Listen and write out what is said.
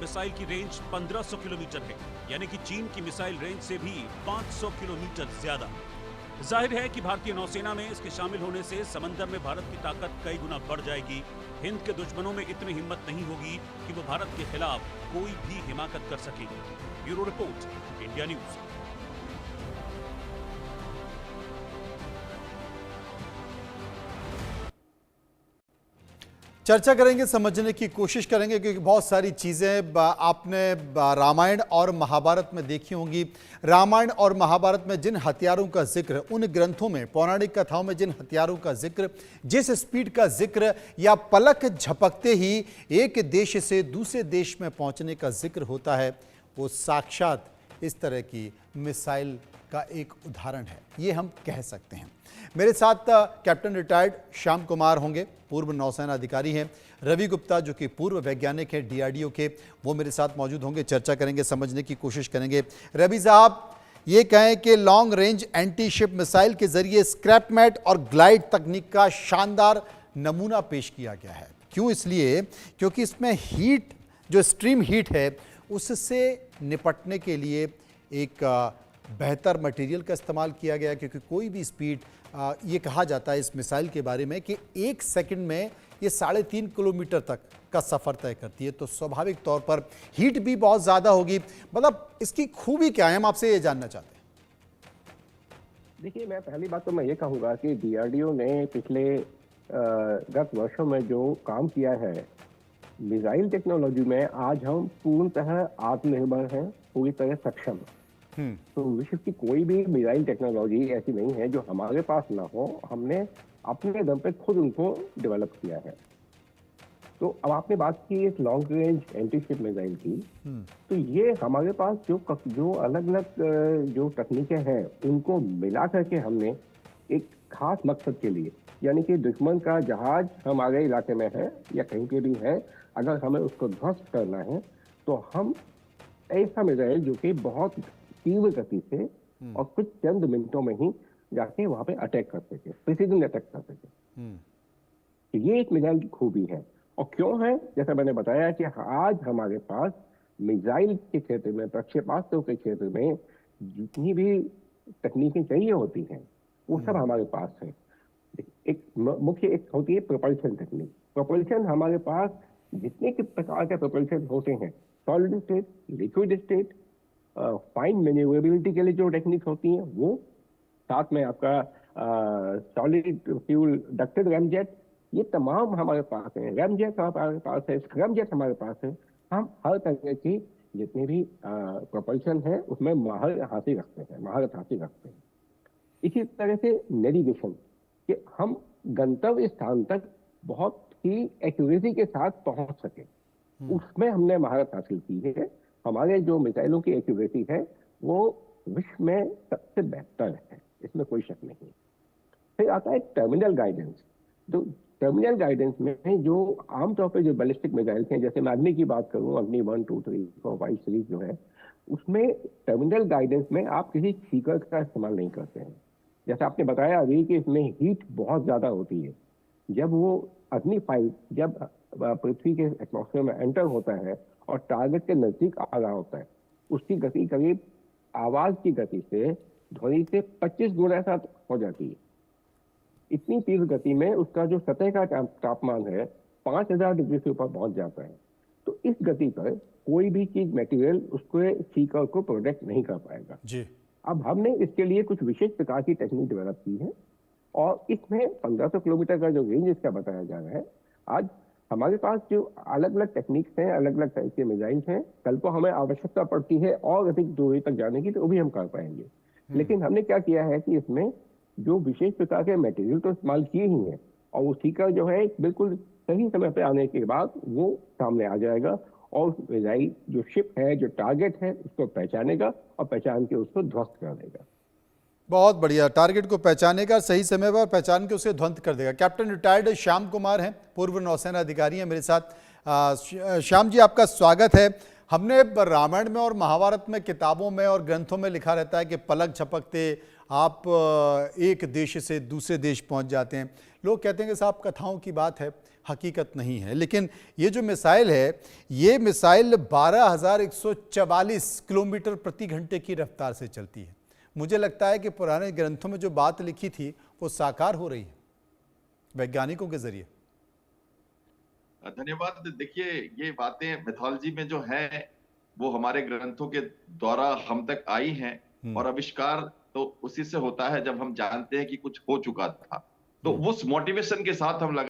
Missile की range 1500 kilometre है, यानी कि चीन की मिसाइल रेंज से भी 500 किलोमीटर ज्यादा। जाहिर है कि भारतीय नौसेना में इसके शामिल होने से समंदर में भारत की ताकत कई गुना बढ़ जाएगी। हिंद के दुश्मनों में इतनी हिम्मत नहीं होगी कि वो भारत के खिलाफ कोई भी हिमाकत कर सके। Bureau report, India news. चर्चा करेंगे, समझने की कोशिश करेंगे, क्योंकि बहुत सारी चीज़ें आपने रामायण और महाभारत में देखी होंगी। रामायण और महाभारत में जिन हथियारों का जिक्र, उन ग्रंथों में, पौराणिक कथाओं में जिन हथियारों का जिक्र, जिस स्पीड का जिक्र या पलक झपकते ही एक देश से दूसरे देश में पहुंचने का जिक्र होता है, वो साक्षात इस तरह की मिसाइल का एक उदाहरण है, ये हम कह सकते हैं। मेरे साथ कैप्टन रिटायर्ड श्याम कुमार होंगे, पूर्व नौसेना अधिकारी हैं। रवि गुप्ता जो कि पूर्व वैज्ञानिक हैं डीआरडीओ के, वो मेरे साथ मौजूद होंगे। चर्चा करेंगे, समझने की कोशिश करेंगे। रवि साहब, ये कहें कि long range anti ship missile के जरिए स्क्रैप मैट और ग्लाइड तकनीक का शानदार नमूना पेश किया गया है। क्यों? इसलिए क्योंकि इसमें हीट, जो स्ट्रीम हीट है, उससे निपटने के लिए एक बेहतर मटेरियल का इस्तेमाल किया गया, क्योंकि कोई भी स्पीड, ये कहा जाता है इस मिसाइल के बारे में कि 1 सेकंड में ये 3.5 किलोमीटर तक का सफ़र तय करती है, तो स्वाभाविक तौर पर हीट भी बहुत ज़्यादा होगी। मतलब इसकी खूबी क्या है, हम आपसे ये जानना चाहते हैं। देखिए, मैं पहली बात तो मैं ये कहूँगा कि डीआरडीओ ने पिछले गत वर्षों में जो काम किया है मिसाइल टेक्नोलॉजी में, आज हम पूर्णतः आत्मनिर्भर हैं, पूरी तरह सक्षम। तो विश्व की कोई भी मिसाइल टेक्नोलॉजी ऐसी नहीं है जो हमारे पास ना हो। हमने अपने दम पे खुद उनको डेवलप किया है। तो अब आपने बात की इस long range anti ship missile की, तो ये हमारे पास जो अलग अलग जो तकनीकें हैं, उनको मिला करके हमने एक खास मकसद के लिए, यानी कि दुश्मन का जहाज हमारे इलाके में है या कहीं पे भी है, अगर हमें उसको ध्वस्त करना है, तो हम ऐसा मिसाइल जो कि बहुत तीव्र गति से और कुछ चंद मिनटों में ही जाके वहां पे अटैक कर सके, प्रिसीजन अटैक कर सके। ये एक मिसाइल की खूबी है। और क्यों है? जैसा मैंने बताया कि आज हमारे पास मिसाइल के क्षेत्र में, प्रक्षेपास्त्रों के क्षेत्र में जितनी भी तकनीकें चाहिए होती हैं, वो सब हमारे पास है। एक मुख्य एक होती है प्रोपल्शन टेक्निक। प्रोपल्शन हमारे पास जितने के प्रकार के प्रोपल्शन होते हैं, solid state, liquid state, fine manoeuvrability के लिए जो टेक्निक होती हैं वो, साथ में आपका सॉलिड फ्यूल डक्टेड रैमजेट, ये तमाम हमारे पास हैं। रैमजेट हमारे पास है, स्क्रैमजेट हमारे पास है। हम हर तरह की जितने भी प्रोपल्शन है उसमें महारत हासिल रखते हैं। इसी तरह से नेविगेशन, कि हम गंतव्य स्थान तक बहुत ही एक्यूरेसी के साथ पहुंच सके, उसमें हमने महारत हासिल की है। हमारे जो मिसाइलों की एक्यूरेसी है वो विश्व में सबसे बेहतर है, इसमें कोई शक नहीं। फिर आता है टर्मिनल गाइडेंस। तो टर्मिनल गाइडेंस में जो आमतौर पर जो बैलिस्टिक मिसाइल हैं, जैसे मैं अग्नि की बात करूं, अग्नि 1, 2, 3, 4, 5 सीरीज जो है, उसमें टर्मिनल गाइडेंस में आप किसी सीकर का इस्तेमाल नहीं करते हैं। जैसा आपने बताया अभी कि इसमें हीट बहुत ज्यादा होती है। जब वो अग्नि 5 जब पृथ्वी के एटमॉस्फेयर में एंटर होता है और टारगेट के नजदीक आ रहा होता है, उसकी गति करीब आवाज की गति से, ध्वनि से 25 गुना ज्यादा हो जाती है। इतनी तीव्र गति में उसका जो सतह का तापमान है 5000 डिग्री से ऊपर पहुंच जाता है। तो इस गति पर कोई भी चीज, मटेरियल उसको सीकर को प्रोटेक्ट नहीं कर पाएगा जी। अब हमने इसके लिए कुछ विशेष प्रकार की टेक्निक डेवलप की है और इसमें 1500 किलोमीटर का जो रेंज इसका बताया जा रहा है। आज हमारे पास जो अलग अलग टेक्निक्स हैं, अलग अलग टाइप के मिसाइल हैं, कल को हमें आवश्यकता पड़ती है और अधिक दूरी तक जाने की, तो वो भी हम कर पाएंगे। लेकिन हमने क्या किया है कि इसमें जो विशेष प्रकार के मटेरियल तो इस्तेमाल किए ही हैं और वो सीकर जो है बिल्कुल सही समय पे आने के बाद वो सामने आ जाएगा और मिसाइल जो शिप है, जो टारगेट है, उसको पहचानेगा और पहचान के उसको ध्वस्त कर देगा। बहुत बढ़िया, टारगेट को पहचानेगा, सही समय पर पहचान के उसे ध्वस्त कर देगा। कैप्टन रिटायर्ड श्याम कुमार हैं, पूर्व नौसेना अधिकारी हैं मेरे साथ। श्याम जी, आपका स्वागत है। हमने रामायण में और महाभारत में, किताबों में और ग्रंथों में लिखा रहता है कि पलक झपकते आप एक देश से दूसरे देश पहुंच जाते हैं। लोग कहते हैं कि साहब कथाओं की बात है, हकीकत नहीं है। लेकिन ये जो मिसाइल है, ये मिसाइल 12,144 किलोमीटर प्रति घंटे की रफ्तार से चलती है। मुझे लगता है कि पुराने ग्रंथों में जो बात लिखी थी वो साकार हो रही है वैज्ञानिकों के जरिए। धन्यवाद। देखिए, ये बातें मिथोलॉजी में जो है वो हमारे ग्रंथों के द्वारा हम तक आई हैं, और आविष्कार तो उसी से होता है जब हम जानते हैं कि कुछ हो चुका था। तो उस मोटिवेशन के साथ हम